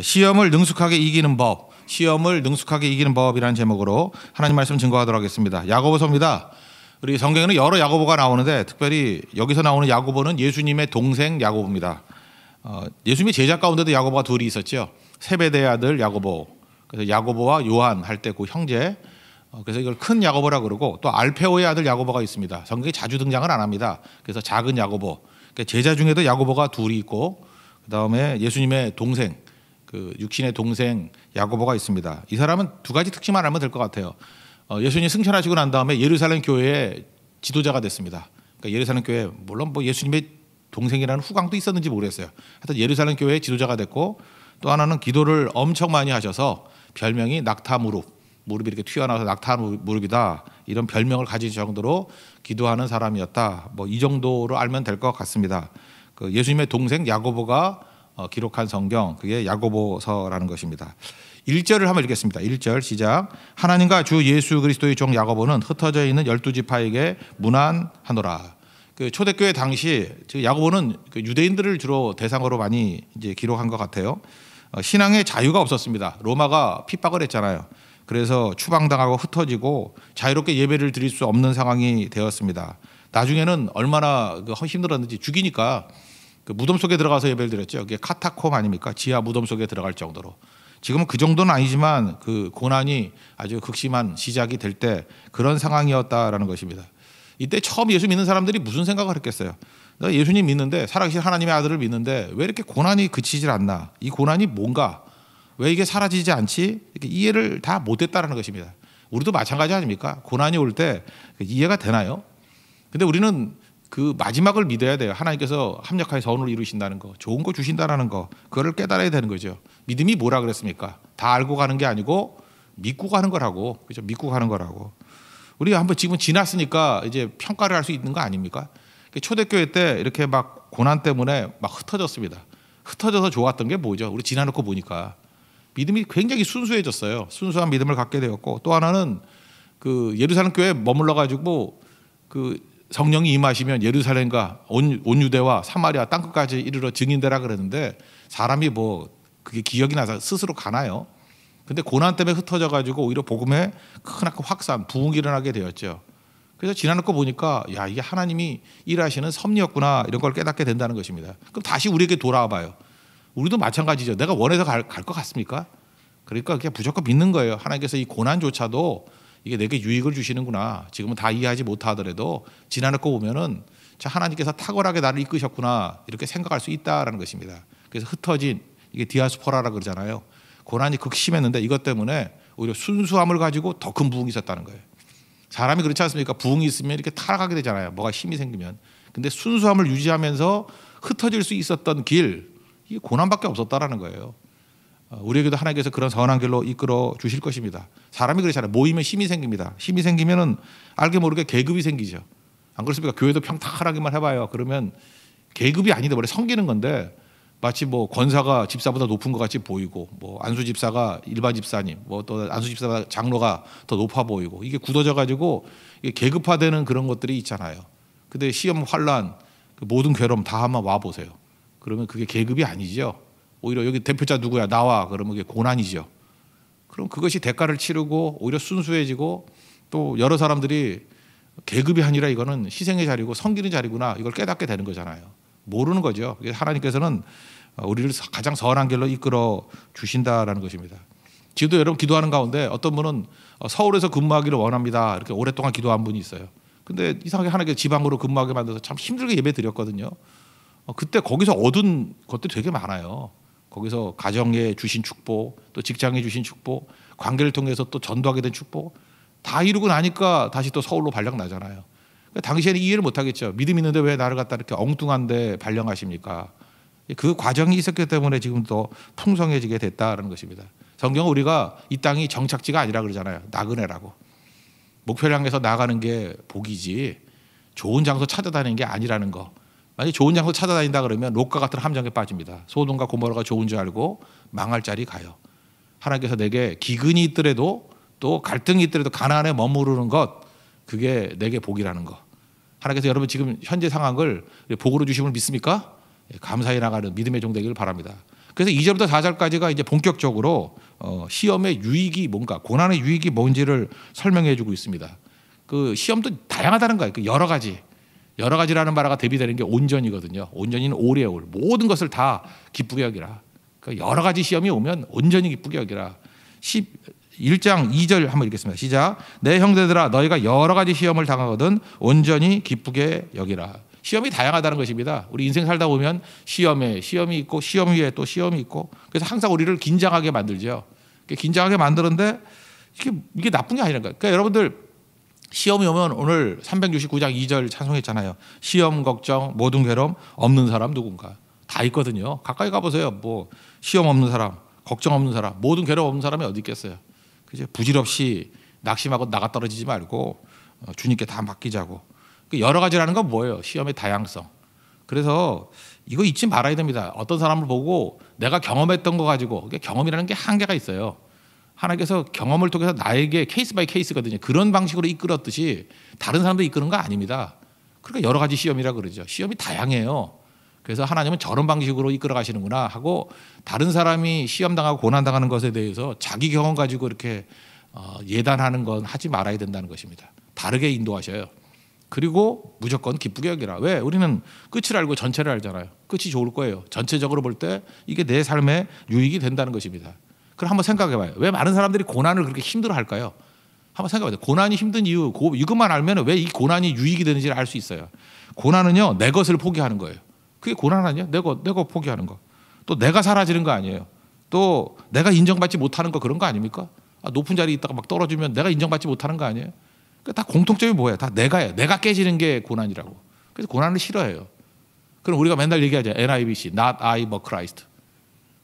시험을 능숙하게 이기는 법, 시험을 능숙하게 이기는 법이라는 제목으로 하나님 말씀 증거하도록 하겠습니다. 야고보서입니다. 우리 성경에는 여러 야고보가 나오는데 특별히 여기서 나오는 야고보는 예수님의 동생 야고보입니다. 예수님의 제자 가운데도 야고보가 둘이 있었죠. 세베대의 아들 야고보. 그래서 야고보와 요한 할 때 그 형제. 그래서 이걸 큰 야고보라 그러고 또 알페오의 아들 야고보가 있습니다. 성경에 자주 등장을 안 합니다. 그래서 작은 야고보. 그러니까 제자 중에도 야고보가 둘이 있고 그 다음에 예수님의 동생, 그 육신의 동생 야고보가 있습니다. 이 사람은 두 가지 특징만 알면 될 것 같아요. 예수님이 승천하시고 난 다음에 예루살렘 교회의 지도자가 됐습니다. 그러니까 예루살렘 교회 물론 뭐 예수님의 동생이라는 후광도 있었는지 모르겠어요. 하여튼 예루살렘 교회의 지도자가 됐고 또 하나는 기도를 엄청 많이 하셔서 별명이 낙타 무릎. 무릎이 이렇게 튀어나와서 낙타 무릎이다 이런 별명을 가질 정도로 기도하는 사람이었다. 뭐 이 정도로 알면 될 것 같습니다. 그 예수님의 동생 야고보가 기록한 성경 그게 야고보서라는 것입니다. 1절을 한번 읽겠습니다. 1절 시작. 하나님과 주 예수 그리스도의 종 야고보는 흩어져 있는 12지파에게 문안하노라. 그 초대교회 당시 야고보는 그 유대인들을 주로 대상으로 많이 이제 기록한 것 같아요. 신앙의 자유가 없었습니다. 로마가 핍박을 했잖아요. 그래서 추방당하고 흩어지고 자유롭게 예배를 드릴 수 없는 상황이 되었습니다. 나중에는 얼마나 힘들었는지 죽이니까 그 무덤 속에 들어가서 예배를 드렸죠. 그게 카타콤 아닙니까? 지하 무덤 속에 들어갈 정도로. 지금은 그 정도는 아니지만 그 고난이 아주 극심한 시작이 될 때 그런 상황이었다라는 것입니다. 이때 처음 예수 믿는 사람들이 무슨 생각을 했겠어요? 내가 예수님 믿는데 살아계신 하나님의 아들을 믿는데 왜 이렇게 고난이 그치질 않나? 이 고난이 뭔가? 왜 이게 사라지지 않지? 이렇게 이해를 다 못했다라는 것입니다. 우리도 마찬가지 아닙니까? 고난이 올 때 이해가 되나요? 근데 우리는 그 마지막을 믿어야 돼요. 하나님께서 합력하여 선을 이루신다는 거, 좋은 거 주신다는 거, 그거를 깨달아야 되는 거죠. 믿음이 뭐라 그랬습니까? 다 알고 가는 게 아니고 믿고 가는 거라고, 그렇죠? 믿고 가는 거라고. 우리가 한번 지금 지났으니까 이제 평가를 할 수 있는 거 아닙니까? 초대교회 때 이렇게 막 고난 때문에 막 흩어졌습니다. 흩어져서 좋았던 게 뭐죠? 우리 지나놓고 보니까 믿음이 굉장히 순수해졌어요. 순수한 믿음을 갖게 되었고 또 하나는 그 예루살렘 교회에 머물러 가지고 그 성령이 임하시면 예루살렘과 온 유대와 사마리아 땅끝까지 이르러 증인되라 그랬는데 사람이 뭐 그게 기억이 나서 스스로 가나요? 근데 고난 때문에 흩어져 가지고 오히려 복음의 큰 확산, 부흥이 일어나게 되었죠. 그래서 지나놓고 보니까 야 이게 하나님이 일하시는 섭리였구나 이런 걸 깨닫게 된다는 것입니다. 그럼 다시 우리에게 돌아와 봐요. 우리도 마찬가지죠. 내가 원해서 갈 것 같습니까? 그러니까 그냥 무조건 믿는 거예요. 하나님께서 이 고난조차도 이게 내게 유익을 주시는구나. 지금은 다 이해하지 못하더라도 지나놓고 보면은 하나님께서 탁월하게 나를 이끄셨구나 이렇게 생각할 수 있다라는 것입니다. 그래서 흩어진 이게 디아스포라라고 그러잖아요. 고난이 극심했는데 이것 때문에 오히려 순수함을 가지고 더 큰 부흥이 있었다는 거예요. 사람이 그렇지 않습니까? 부흥이 있으면 이렇게 타락하게 되잖아요. 뭐가 힘이 생기면. 근데 순수함을 유지하면서 흩어질 수 있었던 길, 이게 고난밖에 없었다라는 거예요. 우리에게도 하나님께서 그런 선한 길로 이끌어 주실 것입니다. 사람이 그렇잖아요. 모이면 힘이 생깁니다. 힘이 생기면은 알게 모르게 계급이 생기죠. 안 그렇습니까? 교회도 평탄하게만 해봐요. 그러면 계급이 아니다 버려 섬기는 건데 마치 뭐 권사가 집사보다 높은 것 같이 보이고 뭐 안수 집사가 일반 집사님, 뭐 또 안수 집사가 장로가 더 높아 보이고 이게 굳어져 가지고 이게 계급화되는 그런 것들이 있잖아요. 근데 시험 환란, 그 모든 괴로움 다 한번 와 보세요. 그러면 그게 계급이 아니죠. 오히려 여기 대표자 누구야? 나와. 그러면 그게 고난이죠. 그럼 그것이 대가를 치르고 오히려 순수해지고 또 여러 사람들이 계급이 아니라 이거는 희생의 자리고 섬기는 자리구나 이걸 깨닫게 되는 거잖아요. 모르는 거죠. 하나님께서는 우리를 가장 선한 길로 이끌어 주신다라는 것입니다. 지금도 여러분 기도하는 가운데 어떤 분은 서울에서 근무하기를 원합니다. 이렇게 오랫동안 기도한 분이 있어요. 근데 이상하게 하나님께서 지방으로 근무하게 만들어서 참 힘들게 예배 드렸거든요. 그때 거기서 얻은 것들이 되게 많아요. 거기서 가정에 주신 축복, 또 직장에 주신 축복, 관계를 통해서 또 전도하게 된 축복 다 이루고 나니까 다시 또 서울로 발령 나잖아요. 당시에는 이해를 못하겠죠. 믿음 있는데 왜 나를 갖다 이렇게 엉뚱한데 발령하십니까? 그 과정이 있었기 때문에 지금 더 풍성해지게 됐다는 것입니다. 성경은 우리가 이 땅이 정착지가 아니라 그러잖아요. 나그네라고. 목표를 향해서 나가는 게 복이지 좋은 장소 찾아다니는 게 아니라는 거. 만약에 좋은 장소 찾아다닌다 그러면 롯과 같은 함정에 빠집니다. 소돔과 고모라가 좋은 줄 알고 망할 자리 가요. 하나님께서 내게 기근이 있더라도 또 갈등이 있더라도 가나안에 머무르는 것 그게 내게 복이라는 거. 하나님께서 여러분 지금 현재 상황을 복으로 주심을 믿습니까? 감사히 나가는 믿음의 종 되기를 바랍니다. 그래서 2절부터 4절까지가 이제 본격적으로 시험의 유익이 뭔가, 고난의 유익이 뭔지를 설명해 주고 있습니다. 그 시험도 다양하다는 거예요. 그 여러 가지라는 말과 대비되는 게 온전이거든요. 온전히는 오래 올 모든 것을 다 기쁘게 여기라. 그러니까 여러 가지 시험이 오면 온전히 기쁘게 여기라. 1장 2절 한번 읽겠습니다. 시작. 내 형제들아 너희가 여러 가지 시험을 당하거든 온전히 기쁘게 여기라. 시험이 다양하다는 것입니다. 우리 인생 살다 보면 시험이 있고 시험 위에 또 시험이 있고, 그래서 항상 우리를 긴장하게 만들죠. 긴장하게 만드는데 이게 나쁜 게 아니라는 거예요. 그러니까 여러분들 시험이 오면 오늘 369장 2절 찬송했잖아요. 시험 걱정 모든 괴로움 없는 사람 누군가. 다 있거든요. 가까이 가보세요. 뭐 시험 없는 사람, 걱정 없는 사람, 모든 괴로움 없는 사람이 어디 있겠어요. 그죠? 부질없이 낙심하고 나가 떨어지지 말고 주님께 다 맡기자고. 여러 가지라는 건 뭐예요? 시험의 다양성. 그래서 이거 잊지 말아야 됩니다. 어떤 사람을 보고 내가 경험했던 거 가지고, 경험이라는 게 한계가 있어요. 하나님께서 경험을 통해서 나에게 케이스 바이 케이스거든요. 그런 방식으로 이끌었듯이 다른 사람도 이끄는 거 아닙니다. 그러니까 여러 가지 시험이라 그러죠. 시험이 다양해요. 그래서 하나님은 저런 방식으로 이끌어 가시는구나 하고, 다른 사람이 시험 당하고 고난 당하는 것에 대해서 자기 경험 가지고 이렇게 예단하는 건 하지 말아야 된다는 것입니다. 다르게 인도하셔요. 그리고 무조건 기쁘게 여기라. 왜? 우리는 끝을 알고 전체를 알잖아요. 끝이 좋을 거예요. 전체적으로 볼 때 이게 내 삶에 유익이 된다는 것입니다. 그럼 한번 생각해 봐요. 왜 많은 사람들이 고난을 그렇게 힘들어 할까요? 한번 생각해 봐요. 고난이 힘든 이유, 이것만 알면 왜 이 고난이 유익이 되는지를 알 수 있어요. 고난은요, 내 것을 포기하는 거예요. 그게 고난 아니에요? 내 것 포기하는 거. 또 내가 사라지는 거 아니에요. 또 내가 인정받지 못하는 거, 그런 거 아닙니까? 높은 자리에 있다가 막 떨어지면 내가 인정받지 못하는 거 아니에요? 다 공통점이 뭐예요? 다 내가예요. 내가 깨지는 게 고난이라고. 그래서 고난을 싫어해요. 그럼 우리가 맨날 얘기하죠. NIBC, not I but Christ.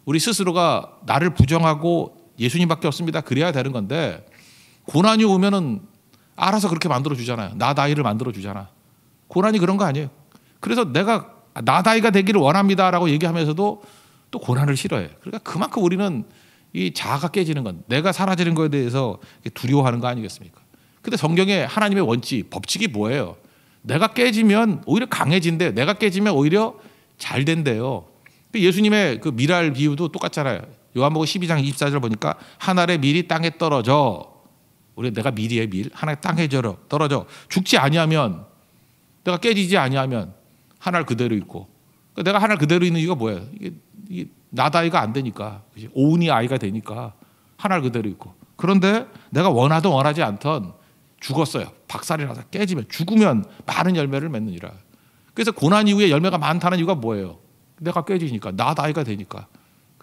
우리 스스로가 나를 부정하고 예수님밖에 없습니다. 그래야 되는 건데, 고난이 오면은 알아서 그렇게 만들어 주잖아요. not I를 만들어 주잖아. 고난이 그런 거 아니에요. 그래서 내가 not I가 되기를 원합니다라고 얘기하면서도 또 고난을 싫어해요. 그러니까 그만큼 우리는 이 자아가 깨지는 건, 내가 사라지는 것에 대해서 두려워하는 거 아니겠습니까? 근데 성경에 하나님의 원칙, 법칙이 뭐예요? 내가 깨지면 오히려 강해진대. 내가 깨지면 오히려 잘 된대요. 예수님의 그 밀알 비유도 똑같잖아요. 요한복음 12장 24절 보니까 한 알의 밀이 땅에 떨어져. 내가 밀이에요, 밀. 하나의 땅에 떨어져. 죽지 아니하면, 내가 깨지지 아니하면 한 알 그대로 있고. 그러니까 내가 한 알 그대로 있는 이유가 뭐예요? 이게 나다이가 안 되니까. 오은이 아이가 되니까 한 알 그대로 있고. 그런데 내가 원하든 원하지 않던 죽었어요. 박살이 나서 깨지면, 죽으면 많은 열매를 맺느니라. 그래서 고난 이후에 열매가 많다는 이유가 뭐예요? 내가 깨지니까, 나다이가 되니까.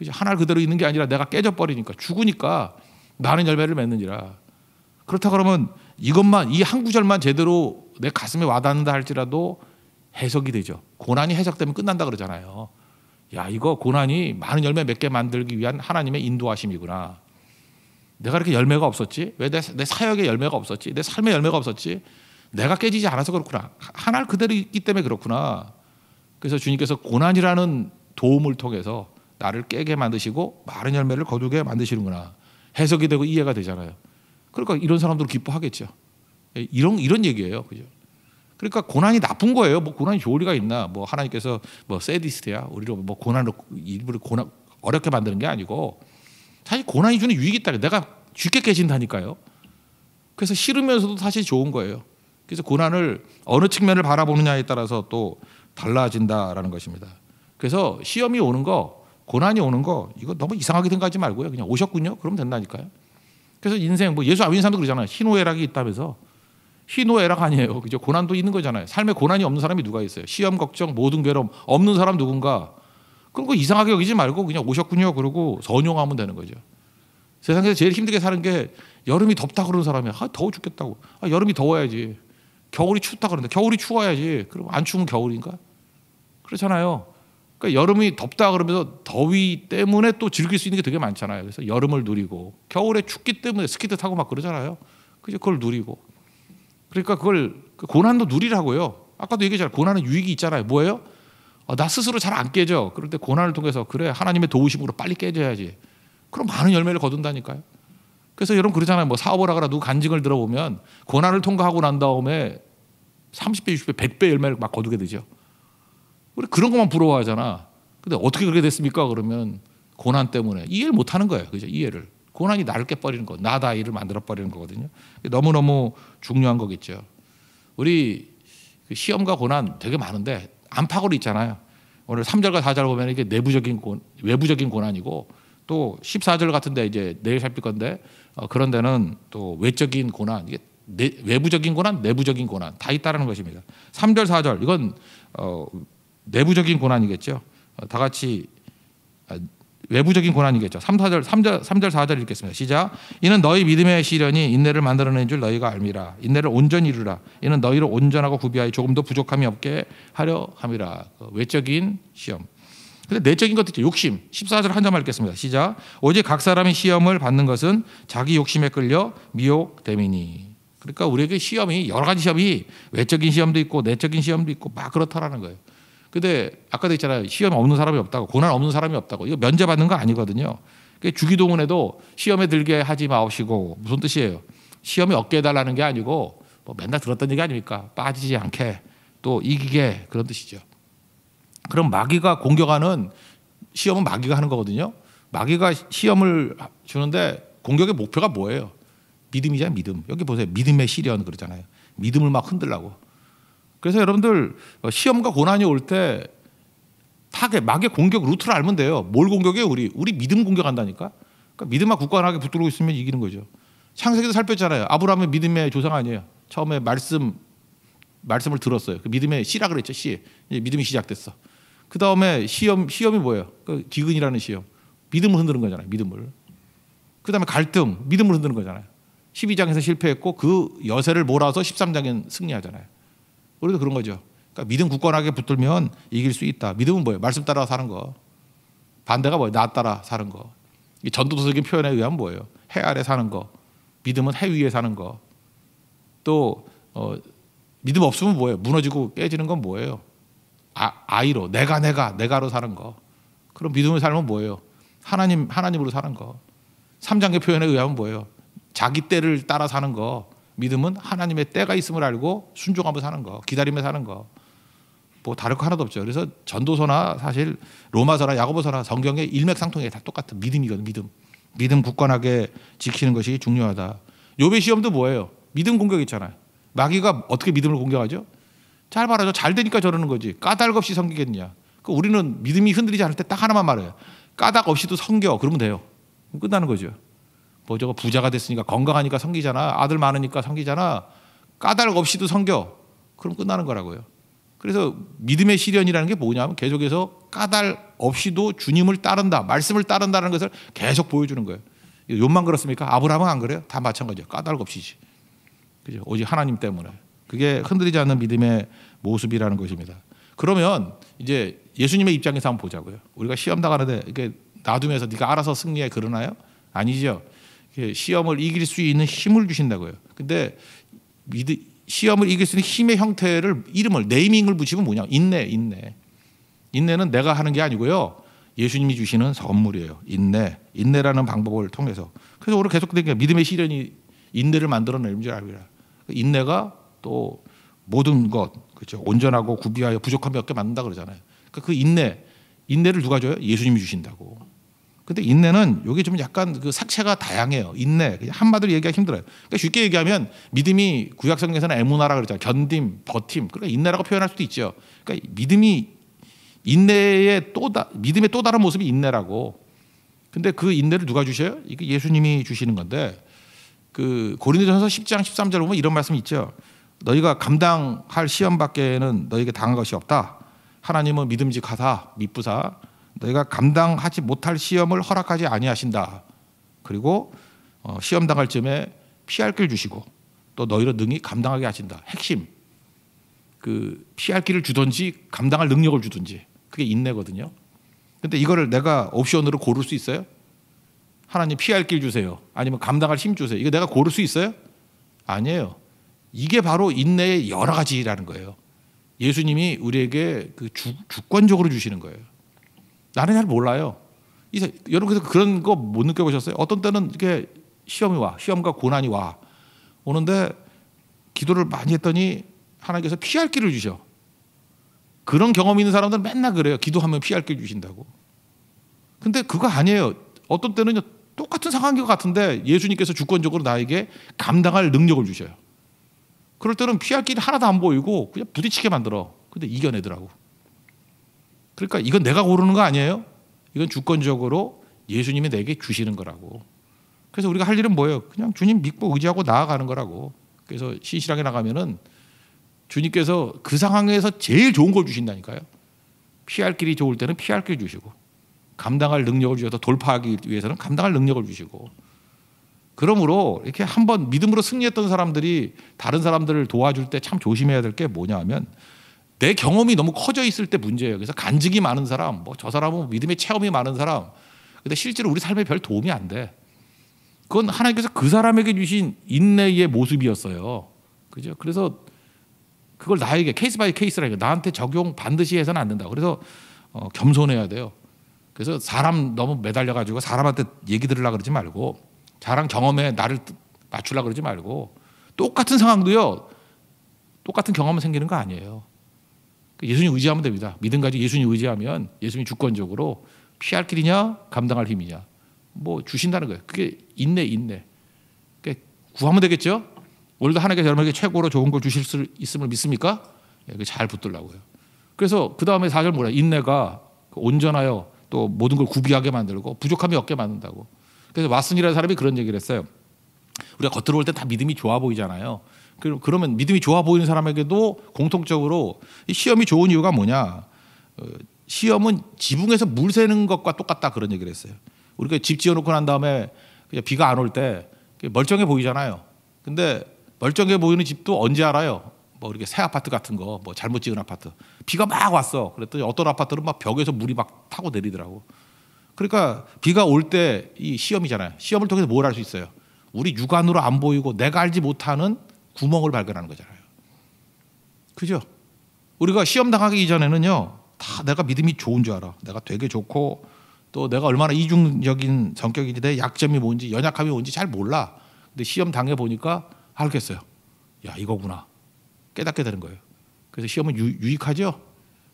한 알 그대로 있는 게 아니라 내가 깨져버리니까, 죽으니까 많은 열매를 맺느니라. 그렇다 그러면 이것만, 이 한 구절만 제대로 내 가슴에 와닿는다 할지라도 해석이 되죠. 고난이 해석되면 끝난다 그러잖아요. 야, 이거 고난이 많은 열매 맺게 만들기 위한 하나님의 인도하심이구나. 내가 이렇게 열매가 없었지? 왜 내 사역에 열매가 없었지? 내 삶에 열매가 없었지? 내가 깨지지 않아서 그렇구나. 한 알 그대로 있기 때문에 그렇구나. 그래서 주님께서 고난이라는 도움을 통해서 나를 깨게 만드시고 많은 열매를 거두게 만드시는구나. 해석이 되고 이해가 되잖아요. 그러니까 이런 사람들은 기뻐하겠죠. 이런 얘기예요. 그죠? 그러니까 고난이 나쁜 거예요. 뭐 고난이 좋을 리가 있나? 뭐 하나님께서 뭐 세디스트야. 우리를 뭐 고난을 일부러 어렵게 만드는 게 아니고, 사실 고난이 주는 유익이 있다. 내가 쉽게 깨진다니까요. 그래서 싫으면서도 사실 좋은 거예요. 그래서 고난을 어느 측면을 바라보느냐에 따라서 또 달라진다라는 것입니다. 그래서 시험이 오는 거, 고난이 오는 거, 이거 너무 이상하게 생각하지 말고요. 그냥 오셨군요. 그러면 된다니까요. 그래서 인생, 뭐 예수 안 믿는 사람도 그러잖아요. 희노애락이 있다면서. 희노애락 아니에요. 그죠? 고난도 있는 거잖아요. 삶에 고난이 없는 사람이 누가 있어요? 시험, 걱정, 모든 괴로움 없는 사람 누군가? 그럼 그 이상하게 여기지 말고 그냥 오셨군요. 그러고 선용하면 되는 거죠. 세상에서 제일 힘들게 사는 게, 여름이 덥다 그러는 사람이 더워 죽겠다고. 여름이 더워야지. 겨울이 춥다 그러는데 겨울이 추워야지. 그럼 안 추우면 겨울인가? 그렇잖아요. 그러니까 여름이 덥다 그러면서 더위 때문에 또 즐길 수 있는 게 되게 많잖아요. 그래서 여름을 누리고, 겨울에 춥기 때문에 스키트 타고 막 그러잖아요. 그걸 누리고. 그러니까 그걸, 고난도 누리라고요. 아까도 얘기했잖아요. 고난은 유익이 있잖아요. 뭐예요? 나 스스로 잘 안 깨져. 그럴 때 고난을 통해서, 그래, 하나님의 도우심으로 빨리 깨져야지. 그럼 많은 열매를 거둔다니까요. 그래서 여러분 그러잖아요. 뭐 사업을 하거나 누구 간증을 들어보면 고난을 통과하고 난 다음에 30배, 60배, 100배 열매를 막 거두게 되죠. 우리 그런 것만 부러워하잖아. 근데 어떻게 그렇게 됐습니까? 그러면 고난 때문에 이해를 못하는 거예요. 그죠? 이해를. 고난이 나를 깨버리는 거, 나다 이를 만들어 버리는 거거든요. 너무너무 중요한 거겠죠. 우리 시험과 고난 되게 많은데 안팎으로 있잖아요. 오늘 3절과 4절 보면 이게 외부적인 고난이고, 또 14절 같은데 이제 내일 살필 건데 그런 데는 또 외적인 고난, 이게 외부적인 고난, 내부적인 고난 다 있다는 것입니다. 3절, 4절 이건 내부적인 고난이겠죠. 다 같이 외부적인 고난이겠죠. 3절, 4절 읽겠습니다. 시작. 이는 너희 믿음의 시련이 인내를 만들어낸 줄 너희가 알미라. 인내를 온전히 이루라. 이는 너희를 온전하고 구비하여 조금도 부족함이 없게 하려 함이라. 외적인 시험. 근데 내적인 것도 있죠. 욕심. 14절 한 절만 읽겠습니다. 시작. 오직 각 사람이 시험을 받는 것은 자기 욕심에 끌려 미혹됨이니. 그러니까 우리에게 시험이 여러 가지 시험이 외적인 시험도 있고 내적인 시험도 있고 막 그렇다라는 거예요. 근데 아까도 있잖아요. 시험 없는 사람이 없다고, 고난 없는 사람이 없다고. 이거 면제받는 거 아니거든요. 주기도문에도 시험에 들게 하지 마옵시고 무슨 뜻이에요? 시험에 얻게 해달라는 게 아니고 뭐 맨날 들었던 얘기 아닙니까? 빠지지 않게 또 이기게, 그런 뜻이죠. 그럼 마귀가 공격하는 시험은 마귀가 하는 거거든요. 마귀가 시험을 주는데 공격의 목표가 뭐예요? 믿음이잖아요. 믿음. 여기 보세요. 믿음의 시련 그러잖아요. 믿음을 막 흔들라고. 그래서 여러분들 시험과 고난이 올 때 타겟, 마귀의 공격 루트를 알면 돼요. 뭘 공격해요? 우리 믿음 공격한다니까. 그러니까 믿음만 굳건하게 붙들고 있으면 이기는 거죠. 창세기도 살폈잖아요. 아브라함은 믿음의 조상 아니에요. 처음에 말씀을 들었어요. 그 믿음의 씨라 그랬죠. 씨. 이제 믿음이 시작됐어. 그 다음에 시험이 뭐예요? 그 기근이라는 시험. 믿음을 흔드는 거잖아요. 믿음을. 그 다음에 갈등, 믿음을 흔드는 거잖아요. 12장에서 실패했고 그 여세를 몰아서 13장엔 승리하잖아요. 우리도 그런 거죠. 그러니까 믿음 굳건하게 붙들면 이길 수 있다. 믿음은 뭐예요? 말씀 따라 사는 거. 반대가 뭐예요? 나 따라 사는 거. 이 전도서적인 표현에 의하면 뭐예요? 해 아래 사는 거. 믿음은 해 위에 사는 거. 또 믿음 없으면 뭐예요? 무너지고 깨지는 건 뭐예요? 아이로 내가로 사는 거. 그럼 믿음을 살면 뭐예요? 하나님으로 사는 거. 3장의 표현에 의하면 뭐예요? 자기 때를 따라 사는 거. 믿음은 하나님의 때가 있음을 알고 순종하며 사는 거, 기다리며 사는 거. 뭐 다를 거 하나도 없죠. 그래서 전도서나 사실 로마서나 야고보서나 성경의 일맥상통해 다 똑같은 믿음이거든. 믿음 굳건하게 지키는 것이 중요하다. 욥의 시험도 뭐예요? 믿음 공격 있잖아요. 마귀가 어떻게 믿음을 공격하죠? 잘 말하죠. 잘 되니까 저러는 거지. 까닭 없이 섬기겠냐. 우리는 믿음이 흔들리지 않을 때 딱 하나만 말해요. 까닭 없이도 섬겨. 그러면 돼요. 끝나는 거죠. 뭐 저거 부자가 됐으니까 건강하니까 섬기잖아. 아들 많으니까 섬기잖아. 까닭 없이도 섬겨. 그럼 끝나는 거라고요. 그래서 믿음의 시련이라는 게 뭐냐면 계속해서 까닭 없이도 주님을 따른다. 말씀을 따른다는 것을 계속 보여주는 거예요. 욥만 그렇습니까? 아브라함은 안 그래요? 다 마찬가지예요. 까닭 없이지. 그죠? 오직 하나님 때문에. 그게 흔들리지 않는 믿음의 모습이라는 것입니다. 그러면 이제 예수님의 입장에서 한번 보자고요. 우리가 시험 당하는데 이렇게 놔두면서 네가 알아서 승리해 그러나요? 아니죠. 시험을 이길 수 있는 힘을 주신다고요. 근데 시험을 이길 수 있는 힘의 형태를 이름을 네이밍을 붙이면 뭐냐? 인내. 인내는 내가 하는 게 아니고요. 예수님이 주시는 선물이에요. 인내라는 방법을 통해서. 그래서 오늘 계속 믿음의 시련이 인내를 만들어내는 줄 알리라. 인내가 또 모든 것, 그렇죠? 온전하고 구비하여 부족함이 없게 만든다 그러잖아요. 그러니까 그 인내를 누가 줘요? 예수님이 주신다고. 근데 인내는 여기 좀 약간 그 색채가 다양해요. 인내 한마디로 얘기하기 힘들어요. 그러니까 쉽게 얘기하면 믿음이 구약 성경에서는 에무나라 그러잖아요. 견딤, 버팀. 그러니까 인내라고 표현할 수도 있죠. 그러니까 믿음의 또 다른 모습이 인내라고. 근데 그 인내를 누가 주셔요? 이게 예수님이 주시는 건데 그 고린도전서 10장 13절 보면 이런 말씀이 있죠. 너희가 감당할 시험 밖에는 너희에게 당한 것이 없다. 하나님은 믿음직하사 미쁘사 너희가 감당하지 못할 시험을 허락하지 아니하신다. 그리고 시험 당할 쯤에 피할 길 주시고 또 너희를 능히 감당하게 하신다. 핵심. 그 피할 길을 주든지 감당할 능력을 주든지 그게 인내거든요. 근데 이거를 내가 옵션으로 고를 수 있어요? 하나님 피할 길 주세요. 아니면 감당할 힘 주세요. 이거 내가 고를 수 있어요? 아니에요. 이게 바로 인내의 여러 가지라는 거예요. 예수님이 우리에게 그 주권적으로 주시는 거예요. 나는 잘 몰라요. 여러분 그래서 그런 거 못 느껴보셨어요? 어떤 때는 이렇게 시험과 고난이 오는데 기도를 많이 했더니 하나님께서 피할 길을 주셔. 그런 경험이 있는 사람들은 맨날 그래요. 기도하면 피할 길 주신다고. 근데 그거 아니에요. 어떤 때는요 똑같은 상황인 것 같은데 예수님께서 주권적으로 나에게 감당할 능력을 주셔요. 그럴 때는 피할 길이 하나도 안 보이고 그냥 부딪히게 만들어. 근데 이겨내더라고. 그러니까 이건 내가 고르는 거 아니에요. 이건 주권적으로 예수님이 내게 주시는 거라고. 그래서 우리가 할 일은 뭐예요? 그냥 주님 믿고 의지하고 나아가는 거라고. 그래서 신실하게 나가면은 주님께서 그 상황에서 제일 좋은 걸 주신다니까요. 피할 길이 좋을 때는 피할 길 주시고, 감당할 능력을 주셔서 돌파하기 위해서는 감당할 능력을 주시고. 그러므로 이렇게 한번 믿음으로 승리했던 사람들이 다른 사람들을 도와줄 때 참 조심해야 될 게 뭐냐 하면 내 경험이 너무 커져 있을 때 문제예요. 그래서 간증이 많은 사람, 뭐 저 사람은 믿음의 체험이 많은 사람, 근데 실제로 우리 삶에 별 도움이 안 돼. 그건 하나님께서 그 사람에게 주신 인내의 모습이었어요. 그죠? 그래서 그걸 나에게 케이스 바이 케이스라니까 나한테 적용 반드시 해서는 안 된다. 그래서 겸손해야 돼요. 그래서 사람 너무 매달려 가지고 사람한테 얘기 들으려고 그러지 말고, 자랑 경험에 나를 맞추려고 그러지 말고, 똑같은 상황도요 똑같은 경험은 생기는 거 아니에요. 예수님 의지하면 됩니다. 믿음 가지고 예수님 의지하면 예수님 주권적으로 피할 길이냐 감당할 힘이냐 뭐 주신다는 거예요. 그게 인내. 그러니까 구하면 되겠죠. 오늘도 하나님께서 여러분에게 최고로 좋은 걸 주실 수 있음을 믿습니까? 잘 붙들라고요. 그래서 그 다음에 4절 뭐라, 인내가 온전하여 또 모든 걸 구비하게 만들고 부족함이 없게 만든다고. 그래서 왓슨이라는 사람이 그런 얘기를 했어요. 우리가 겉으로 볼 때 다 믿음이 좋아 보이잖아요. 그러면 믿음이 좋아 보이는 사람에게도 공통적으로 이 시험이 좋은 이유가 뭐냐? 시험은 지붕에서 물 새는 것과 똑같다 그런 얘기를 했어요. 우리가 집 지어놓고 난 다음에 그냥 비가 안 올 때 멀쩡해 보이잖아요. 근데 멀쩡해 보이는 집도 언제 알아요? 뭐 이렇게 새 아파트 같은 거, 뭐 잘못 지은 아파트, 비가 막 왔어. 그랬더니 어떤 아파트는 막 벽에서 물이 막 타고 내리더라고. 그러니까 비가 올 때 이 시험이잖아요. 시험을 통해서 뭘 할 수 있어요? 우리 육안으로 안 보이고 내가 알지 못하는 구멍을 발견하는 거잖아요. 그죠? 우리가 시험 당하기 이전에는요 다 내가 믿음이 좋은 줄 알아. 내가 되게 좋고 또 내가 얼마나 이중적인 성격인지, 내 약점이 뭔지 연약함이 뭔지 잘 몰라. 근데 시험 당해 보니까 알겠어요. 야, 이거구나. 깨닫게 되는 거예요. 그래서 시험은 유익하죠.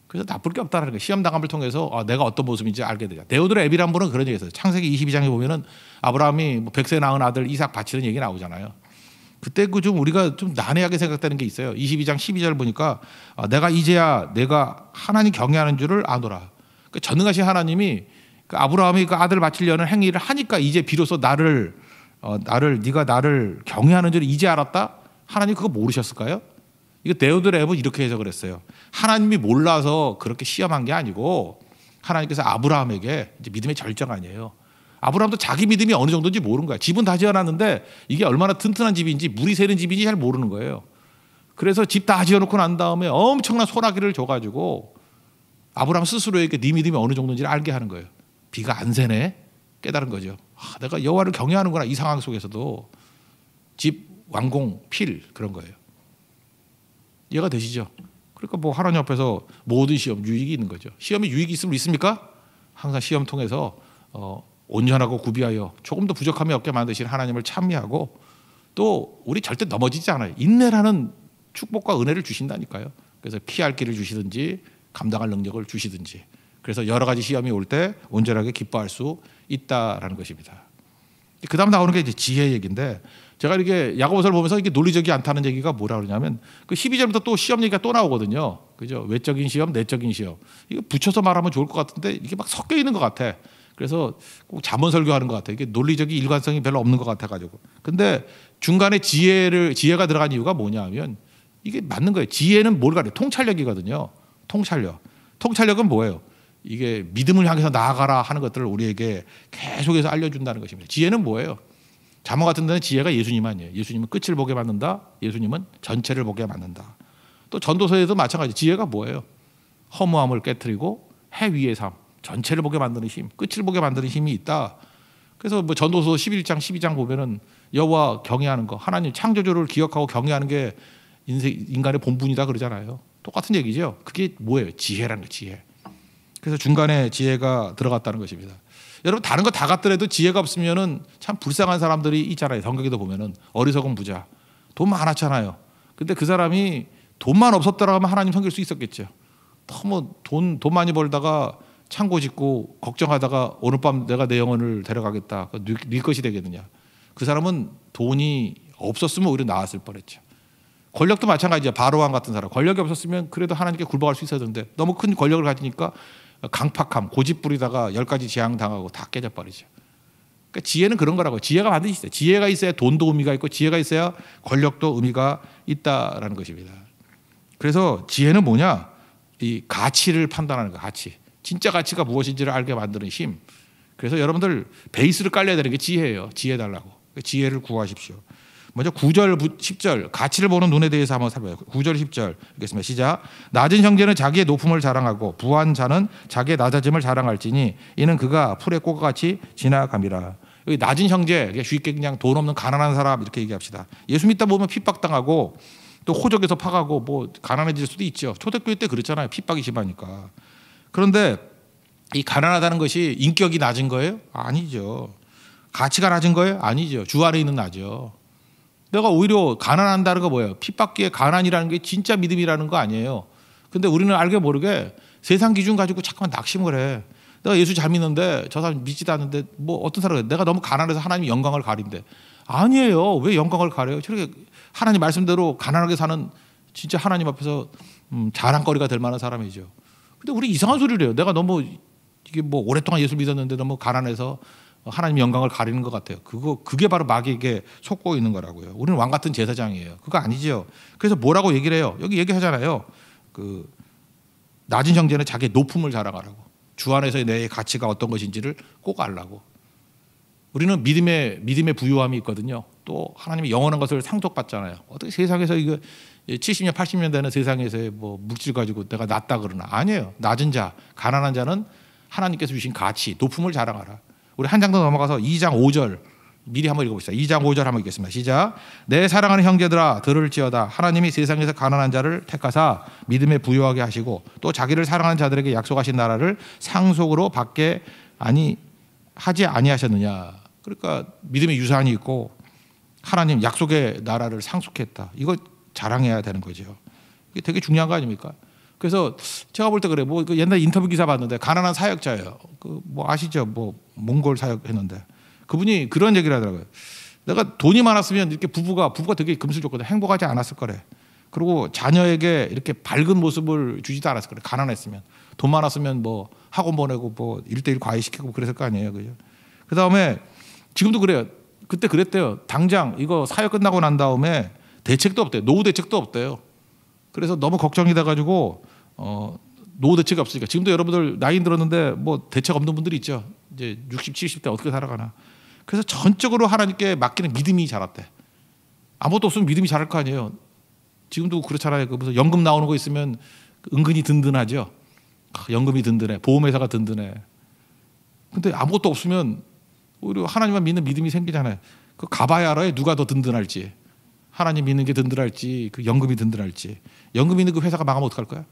그래서 나쁠 게 없다는 거예요. 시험 당함을 통해서 내가 어떤 모습인지 알게 되죠. 데오드로 에비라는 분은 그런 얘기했어요. 창세기 22장에 보면은 아브라함이 뭐 100세 낳은 아들 이삭 바치는 얘기 나오잖아요. 그때 그 좀 우리가 좀 난해하게 생각되는 게 있어요. 22장 12절 보니까 내가 이제야 내가 하나님 경외하는 줄을 아노라. 그 전능하신 하나님이 그 아브라함이 그 아들 바치려는 행위를 하니까 이제 비로소 네가 나를 경외하는 줄을 이제 알았다. 하나님 그거 모르셨을까요? 이거 데오드로 에비는 이렇게 해석을 했어요. 하나님이 몰라서 그렇게 시험한 게 아니고 하나님께서 아브라함에게 이제 믿음의 절정 아니에요. 아브라함도 자기 믿음이 어느 정도인지 모르는 거야. 집은 다 지어놨는데 이게 얼마나 튼튼한 집인지 물이 새는 집인지 잘 모르는 거예요. 그래서 집 다 지어놓고 난 다음에 엄청난 소나기를 줘가지고 아브라함 스스로에게 네 믿음이 어느 정도인지를 알게 하는 거예요. 비가 안 새네 깨달은 거죠. 내가 여호와를 경외하는구나. 이 상황 속에서도 집 완공 필 그런 거예요. 이해가 되시죠? 그러니까 뭐 하나님 앞에서 모든 시험 유익이 있는 거죠. 시험에 유익이 있으면 있습니까? 항상 시험 통해서 온전하고 구비하여 조금 더 부족함이 없게 만드신 하나님을 찬미하고 또 우리 절대 넘어지지 않아요. 인내라는 축복과 은혜를 주신다니까요. 그래서 피할 길을 주시든지 감당할 능력을 주시든지, 그래서 여러 가지 시험이 올 때 온전하게 기뻐할 수 있다라는 것입니다. 그 다음 나오는 게 이제 지혜 얘기인데, 제가 이렇게 야고보서를 보면서 이게 논리적이 않다는 얘기가 뭐라 그러냐면 그 12절부터 또 시험 얘기가 또 나오거든요. 그죠? 외적인 시험, 내적인 시험. 이거 붙여서 말하면 좋을 것 같은데 이게 막 섞여 있는 것 같아. 그래서 꼭 잠언 설교하는 것 같아요. 이게 논리적인 일관성이 별로 없는 것 같아가지고. 근데 중간에 지혜가 들어간 이유가 뭐냐면 이게 맞는 거예요. 지혜는 뭘 가려? 통찰력이거든요. 통찰력은 뭐예요? 이게 믿음을 향해서 나아가라 하는 것들을 우리에게 계속해서 알려준다는 것입니다. 지혜는 뭐예요? 잠언 같은 데는 지혜가 예수님 아니에요. 예수님은 끝을 보게 만든다. 예수님은 전체를 보게 만든다. 또 전도서에도 마찬가지. 지혜가 뭐예요? 허무함을 깨트리고 해 위의 삶, 전체를 보게 만드는 힘, 끝을 보게 만드는 힘이 있다. 그래서 뭐 전도서 11장 12장 보면은 여호와 경외하는 거, 하나님 창조주를 기억하고 경외하는 게 인간의 본분이다 그러잖아요. 똑같은 얘기죠. 그게 뭐예요? 지혜라는 거, 지혜. 그래서 중간에 지혜가 들어갔다는 것입니다. 여러분 다른 거 다 갖더라도 지혜가 없으면은 참 불쌍한 사람들이 있잖아요. 성경에도 보면은 어리석은 부자, 돈 많았잖아요. 근데 그 사람이 돈만 없었더라면 하나님 섬길 수 있었겠죠. 너무 돈 많이 벌다가 창고 짓고 걱정하다가 오늘 밤 내가 내 영혼을 데려가겠다. 네 것이 되겠느냐. 그 사람은 돈이 없었으면 오히려 나았을 뻔했죠. 권력도 마찬가지야. 바로왕 같은 사람. 권력이 없었으면 그래도 하나님께 굴복할 수 있었는데 너무 큰 권력을 가지니까 강팍함, 고집 부리다가 10가지 재앙 당하고 다 깨져버리죠. 그러니까 지혜는 그런 거라고. 지혜가 반드시 있어요. 지혜가 있어야 돈도 의미가 있고 지혜가 있어야 권력도 의미가 있다라는 것입니다. 그래서 지혜는 뭐냐? 이 가치를 판단하는 거. 가치. 진짜 가치가 무엇인지를 알게 만드는 힘. 그래서 여러분들 베이스를 깔려야 되는 게 지혜예요. 지혜 달라고. 지혜를 구하십시오. 먼저 9절, 10절 가치를 보는 눈에 대해서 한번 살펴봐요. 9절, 10절 읽겠습니다. 시작. 낮은 형제는 자기의 높음을 자랑하고 부한 자는 자기의 낮아짐을 자랑할지니 이는 그가 풀의 꽃과 같이 지나감이라. 여기 낮은 형제, 쉽게 그냥 돈 없는 가난한 사람 이렇게 얘기합시다. 예수 믿다 보면 핍박당하고 또 호적에서 파가고 뭐 가난해질 수도 있죠. 초대교회 때 그랬잖아요. 핍박이 심하니까. 그런데 이 가난하다는 것이 인격이 낮은 거예요? 아니죠. 가치가 낮은 거예요? 아니죠. 주 안에 있는 나죠. 내가 오히려 가난한다는 거 뭐예요? 핍박기에 가난이라는 게 진짜 믿음이라는 거 아니에요. 근데 우리는 알게 모르게 세상 기준 가지고 자꾸만 낙심을 해. 내가 예수 잘 믿는데 저 사람 믿지도 않는데 뭐 어떤 사람은 내가 너무 가난해서 하나님 영광을 가린대. 아니에요. 왜 영광을 가려요? 저렇게 하나님 말씀대로 가난하게 사는 진짜 하나님 앞에서 자랑거리가 될 만한 사람이죠. 근데 우리 이상한 소리를 해요. 내가 너무 이게 뭐 오랫동안 예수 믿었는데 너무 가난해서 하나님 영광을 가리는 것 같아요. 그게 바로 마귀에게 속고 있는 거라고요. 우리는 왕 같은 제사장이에요. 그거 아니죠. 그래서 뭐라고 얘기를 해요? 여기 얘기하잖아요. 그 낮은 형제는 자기의 높음을 자랑하라고. 주 안에서의 내 가치가 어떤 것인지를 꼭 알라고. 우리는 믿음의 부유함이 있거든요. 또 하나님의 영원한 것을 상속받잖아요. 어떻게 세상에서 이거 70년, 80년 되는 세상에서의 뭐 물질 가지고 내가 낮다 그러나 아니에요. 낮은 자, 가난한 자는 하나님께서 주신 가치, 높음을 자랑하라. 우리 한 장 더 넘어가서 2장 5절 미리 한번 읽어봅시다. 2장 5절 한번 읽겠습니다. 시작. 내 사랑하는 형제들아 들을지어다. 하나님이 세상에서 가난한 자를 택하사 믿음에 부유하게 하시고 또 자기를 사랑하는 자들에게 약속하신 나라를 상속으로 받게 하지 아니하셨느냐. 그러니까 믿음의 유산이 있고 하나님 약속의 나라를 상속했다. 이거 자랑해야 되는 거죠. 이게 되게 중요한 거 아닙니까? 그래서 제가 볼 때 그래. 뭐 옛날 인터뷰 기사 봤는데 가난한 사역자예요. 그 뭐 아시죠? 뭐 몽골 사역했는데 그분이 그런 얘기를 하더라고요. 내가 돈이 많았으면 이렇게 부부가 되게 금슬줬거든. 행복하지 않았을 거래. 그리고 자녀에게 이렇게 밝은 모습을 주지도 않았을 거래. 가난했으면 돈 많았으면 뭐 학원 보내고 뭐 1:1 과외시키고 그랬을 거 아니에요, 그죠? 그 다음에 지금도 그래요. 그때 그랬대요. 당장 이거 사역 끝나고 난 다음에 대책도 없대요. 노후 대책도 없대요. 그래서 너무 걱정이 돼가지고 노후 대책이 없으니까 지금도 여러분들 나이 들었는데 뭐 대책 없는 분들이 있죠. 이제 60, 70대 어떻게 살아가나. 그래서 전적으로 하나님께 맡기는 믿음이 자랐대. 아무것도 없으면 믿음이 자랄 거 아니에요. 지금도 그렇잖아요. 그 무슨 연금 나오는 거 있으면 은근히 든든하죠. 연금이 든든해. 보험회사가 든든해. 근데 아무것도 없으면 오히려 하나님만 믿는 믿음이 생기잖아요. 그 가봐야 알아요. 누가 더 든든할지. 하나님 믿는 게 든든할지, 그 연금이 든든할지. 연금 있는 그 회사가 망하면 어떡할 거야?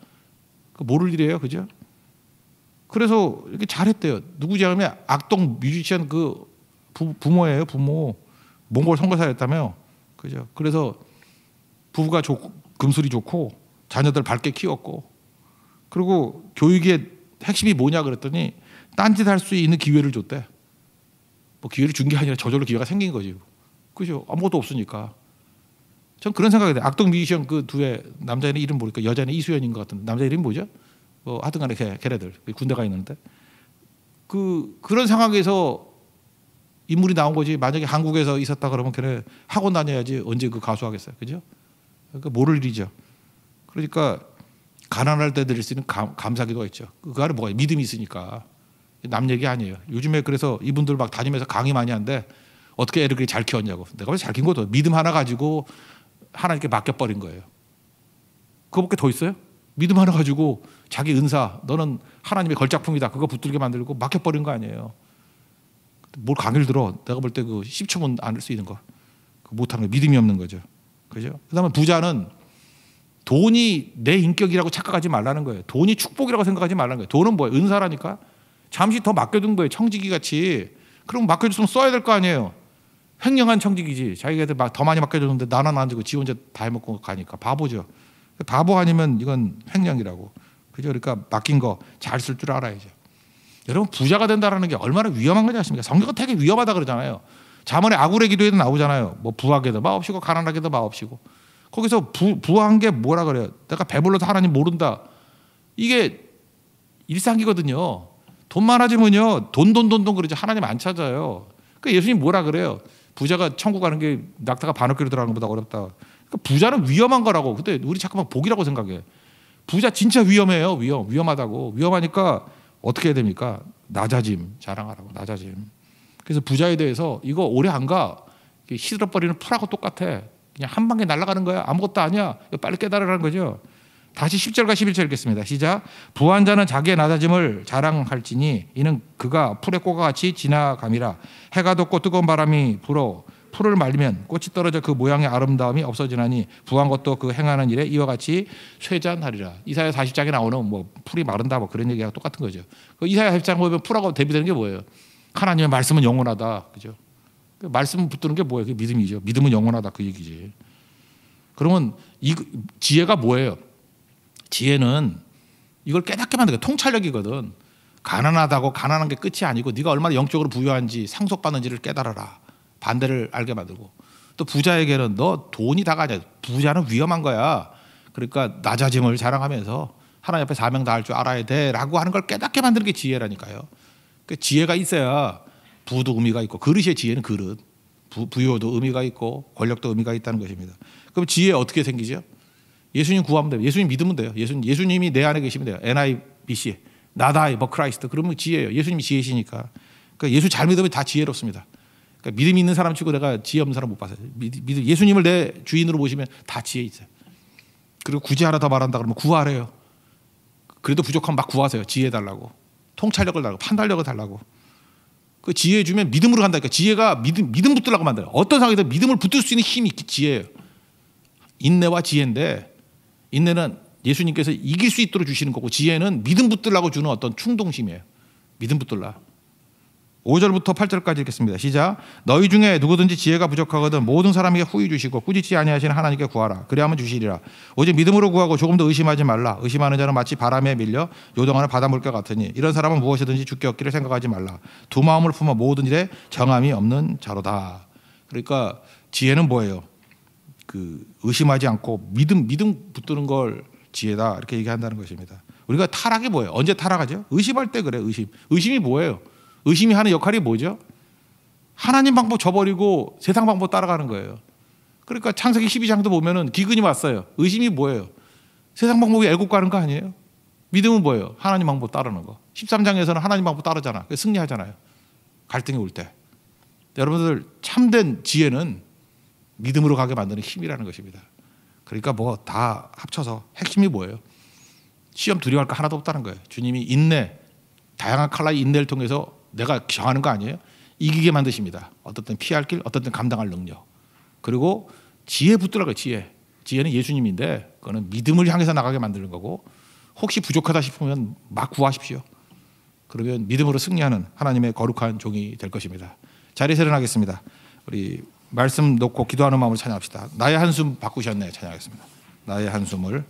그 모를 일이에요, 그죠? 그래서 이렇게 잘했대요. 누구지 하면 악동 뮤지션 그 부모예요, 부모. 몽골 선교사였다며, 그죠? 그래서 부부가 좋고 금술이 좋고 자녀들 밝게 키웠고, 그리고 교육의 핵심이 뭐냐 그랬더니 딴짓 할 수 있는 기회를 줬대. 뭐 기회를 준 게 아니라 저절로 기회가 생긴 거지, 그죠? 아무것도 없으니까. 전 그런 생각이 돼요. 악동 뮤지션 그 두의 남자애는 이름 모르니까 여자는 이수연인 것 같은데 남자 이름이 뭐죠? 뭐 하여튼간에 걔네들 군대 가 있는데 그런 상황에서 인물이 나온 거지. 만약에 한국에서 있었다 그러면 걔네 학원 다녀야지 언제 그 가수 하겠어요, 그죠? 그러니까 모를 일이죠. 그러니까 가난할 때 드릴 수 있는 감사기도가 있죠. 그 안에 뭐가 믿음이 있으니까. 남 얘기 아니에요. 요즘에 그래서 이분들 막 다니면서 강의 많이 하는데 어떻게 애를 그렇게 잘 키웠냐고. 내가 왜 잘 키운 것도 믿음 하나 가지고 하나님께 맡겨버린 거예요. 그거밖에 더 있어요? 믿음 하나 가지고 자기 은사, 너는 하나님의 걸작품이다. 그거 붙들게 만들고 맡겨버린 거 아니에요. 뭘 강의를 들어. 내가 볼 때 그 10초면 안 할 수 있는 거. 못하는 거. 믿음이 없는 거죠. 그죠? 그 다음에 부자는 돈이 내 인격이라고 착각하지 말라는 거예요. 돈이 축복이라고 생각하지 말라는 거예요. 돈은 뭐예요? 은사라니까. 잠시 더 맡겨둔 거예요. 청지기 같이. 그럼 맡겨줬으면 써야 될 거 아니에요. 횡령한 청지기지. 자기가 더 많이 맡겨줬는데 나는 안 주고 지 혼자 다 해먹고 가니까 바보죠. 바보 아니면 이건 횡령이라고. 그죠? 그러니까 맡긴 거 잘 쓸 줄 알아야죠. 여러분 부자가 된다라는 게 얼마나 위험한 거지 아십니까? 성경은 되게 위험하다 그러잖아요. 잠언의 아굴의 기도에도 나오잖아요. 뭐 부하게도 마옵시고 가난하게도 마옵시고. 거기서 부한 게 뭐라 그래요? 내가 배불러서 하나님 모른다. 이게 일상이거든요. 돈 많아지면요 돈 그러지 하나님 안 찾아요. 그러니까 예수님 뭐라 그래요? 부자가 천국 가는 게 낙타가 바늘귀로 들어가는 것보다 어렵다. 그러니까 부자는 위험한 거라고. 근데 우리 잠깐만 복이라고 생각해. 부자 진짜 위험해요. 위험하다고. 위험하니까 어떻게 해야 됩니까? 낮아짐 자랑하라고. 낮아짐. 그래서 부자에 대해서 이거 오래 안 가. 시들어버리는 풀하고 똑같아. 그냥 한 방에 날아가는 거야. 아무것도 아니야. 빨리 깨달으라는 거죠. 다시 10절과 11절 읽겠습니다. 시작. 부한 자는 자기의 낮아짐을 자랑할지니 이는 그가 풀의 꽃과 같이 지나감이라. 해가 돋고 뜨거운 바람이 불어 풀을 말리면 꽃이 떨어져 그 모양의 아름다움이 없어지나니 부한 것도 그 행하는 일에 이와 같이 쇠잔하리라. 이사야 40장에 나오는 뭐 풀이 마른다 뭐 그런 얘기가 똑같은 거죠. 그 이사야 40장 보면 풀하고 대비되는 게 뭐예요? 하나님의 말씀은 영원하다. 그죠? 그 말씀 붙드는 게 뭐예요? 그게 믿음이죠. 믿음은 영원하다 그 얘기지. 그러면 이 지혜가 뭐예요? 지혜는 이걸 깨닫게 만드는 게 통찰력이거든. 가난하다고 가난한 게 끝이 아니고 네가 얼마나 영적으로 부유한지 상속받는지를 깨달아라. 반대를 알게 만들고. 또 부자에게는 너 돈이 다가 아니야. 부자는 위험한 거야. 그러니까 낮아짐을 자랑하면서 하나님 앞에 사명 다할 줄 알아야 돼라고 하는 걸 깨닫게 만드는 게 지혜라니까요. 그 지혜가 있어야 부도 의미가 있고 그릇의 지혜는 그릇. 부여도 의미가 있고 권력도 의미가 있다는 것입니다. 그럼 지혜 어떻게 생기죠? 예수님 구하면 돼요. 예수님 믿으면 돼요. 예수님이 내 안에 계시면 돼요. NIBC, Not I, but Christ. 그러면 지혜예요. 예수님이 지혜시니까. 그러니까 예수 잘 믿으면 다 지혜롭습니다. 그러니까 믿음이 있는 사람 치고 내가 지혜 없는 사람 못 봤어요. 예수님을 내 주인으로 모시면 다 지혜 있어요. 그리고 굳이 하나 더 말한다 그러면 구하래요. 그래도 부족하면 막 구하세요. 지혜 달라고. 통찰력을 달라고. 판단력을 달라고. 그 지혜 주면 믿음으로 간다니까. 지혜가 믿음 붙들라고 만들어요. 어떤 상황에도 믿음을 붙들 수 있는 힘이 지혜예요. 인내와 지혜인데 인내는 예수님께서 이길 수 있도록 주시는 거고 지혜는 믿음 붙들라고 주는 어떤 충동심이에요. 믿음 붙들라. 5절부터 8절까지 읽겠습니다. 시작. 너희 중에 누구든지 지혜가 부족하거든 모든 사람에게 후히 주시고 꾸짖지 아니하시는 하나님께 구하라. 그리하면 주시리라. 오직 믿음으로 구하고 조금도 의심하지 말라. 의심하는 자는 마치 바람에 밀려 요동하는 바닷물결 같으니 이런 사람은 무엇이든지 주께 얻기를 생각하지 말라. 두 마음을 품어 모든 일에 정함이 없는 자로다. 그러니까 지혜는 뭐예요? 그 의심하지 않고 믿음 붙드는 걸 지혜다 이렇게 얘기한다는 것입니다. 우리가 타락이 뭐예요? 언제 타락하죠? 의심할 때 그래. 의심이 뭐예요? 의심이 하는 역할이 뭐죠? 하나님 방법 저버리고 세상 방법 따라가는 거예요. 그러니까 창세기 12장도 보면은 기근이 왔어요. 의심이 뭐예요? 세상 방법이 애국 가는 거 아니에요? 믿음은 뭐예요? 하나님 방법 따르는 거. 13장에서는 하나님 방법 따르잖아. 승리하잖아요. 갈등이 올 때. 여러분들 참된 지혜는 믿음으로 가게 만드는 힘이라는 것입니다. 그러니까 뭐 다 합쳐서 핵심이 뭐예요? 시험 두려워할 거 하나도 없다는 거예요. 주님이 인내, 다양한 칼라의 인내를 통해서 내가 정하는 거 아니에요? 이기게 만드십니다. 어떤 때는 피할 길, 어떤 때는 감당할 능력. 그리고 지혜 붙들라고요. 지혜는 예수님인데 그거는 믿음을 향해서 나가게 만드는 거고 혹시 부족하다 싶으면 막 구하십시오. 그러면 믿음으로 승리하는 하나님의 거룩한 종이 될 것입니다. 자리에서 일어나겠습니다. 우리 말씀 놓고 기도하는 마음으로 찬양합시다. 나의 한숨 바꾸셨네 찬양하겠습니다. 나의 한숨을